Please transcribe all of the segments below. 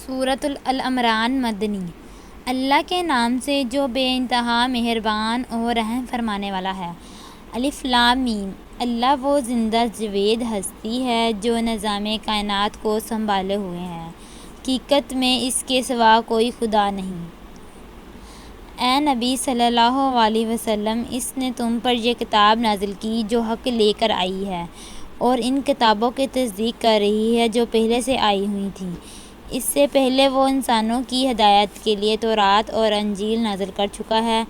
سورۃ العمران مدنی۔ اللہ کے نام سے جو بے انتہا مہربان اور رحم فرمانے والا ہے۔ الف لام میم۔ اللہ وہ زندہ جاوید ہستی ہے جو نظام کائنات کو سنبھالے ہوئے ہے، حقیقت میں اس کے سوا کوئی خدا نہیں۔ اے نبی صلی اللہ علیہ وسلم، اس نے تم پر یہ کتاب نازل کی جو حق لے کر آئی ہے اور ان کتابوں کی تصدیق کر رہی ہے جو پہلے سے آئی ہوئی تھیں۔ اس سے پہلے وہ انسانوں کی ہدایت کے لیے تورات اور انجیل نازل کر چکا ہے،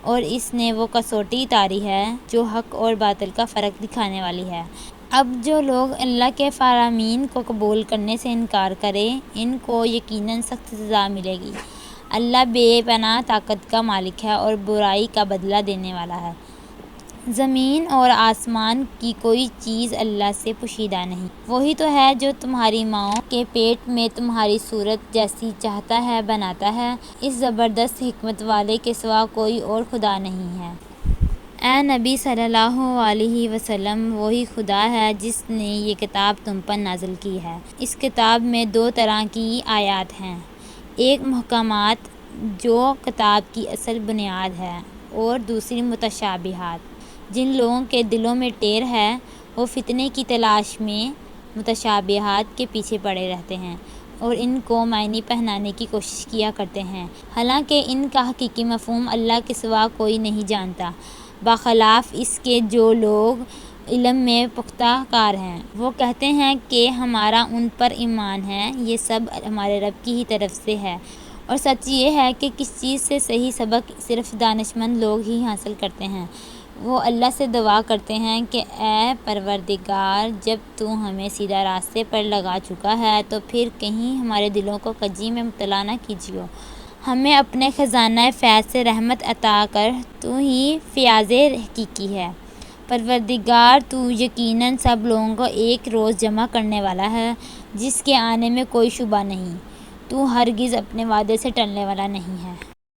اور اس نے وہ کسوٹی اتاری ہے جو حق اور باطل کا فرق دکھانے والی ہے۔ اب جو لوگ اللہ کے فرامین کو قبول کرنے سے انکار کریں، ان کو یقیناً سخت سزا ملے گی۔ اللہ بے پناہ طاقت کا مالک ہے اور برائی کا بدلہ دینے والا ہے۔ زمین اور آسمان کی کوئی چیز اللہ سے پوشیدہ نہیں۔ وہی تو ہے جو تمہاری ماؤں کے پیٹ میں تمہاری صورت جیسی چاہتا ہے بناتا ہے۔ اس زبردست حکمت والے کے سوا کوئی اور خدا نہیں ہے۔ اے نبی صلی اللہ علیہ وسلم، وہی خدا ہے جس نے یہ کتاب تم پر نازل کی ہے۔ اس کتاب میں دو طرح کی آیات ہیں، ایک محکمات جو کتاب کی اصل بنیاد ہے، اور دوسری متشابہات۔ جن لوگوں کے دلوں میں ٹیڑھ ہے وہ فتنے کی تلاش میں متشابہات کے پیچھے پڑے رہتے ہیں اور ان کو معنی پہنانے کی کوشش کیا کرتے ہیں، حالانکہ ان کا حقیقی مفہوم اللہ کے سوا کوئی نہیں جانتا، برخلاف اس کے جو لوگ علم میں پختہ کار ہیں۔ وہ کہتے ہیں کہ ہمارا ان پر ایمان ہے، یہ سب ہمارے رب کی ہی طرف سے ہے، اور سچ یہ ہے کہ کس چیز سے صحیح سبق صرف دانشمند لوگ ہی حاصل کرتے ہیں۔ وہ اللہ سے دعا کرتے ہیں کہ اے پروردگار، جب تو ہمیں سیدھا راستے پر لگا چکا ہے تو پھر کہیں ہمارے دلوں کو کجی میں مبتلا نہ کیجیے، ہمیں اپنے خزانہ فیض سے رحمت عطا کر، تو ہی فیاض حقیقی ہے۔ پروردگار، تو یقیناً سب لوگوں کو ایک روز جمع کرنے والا ہے جس کے آنے میں کوئی شبہ نہیں، تو ہرگز اپنے وعدے سے ٹلنے والا نہیں ہے۔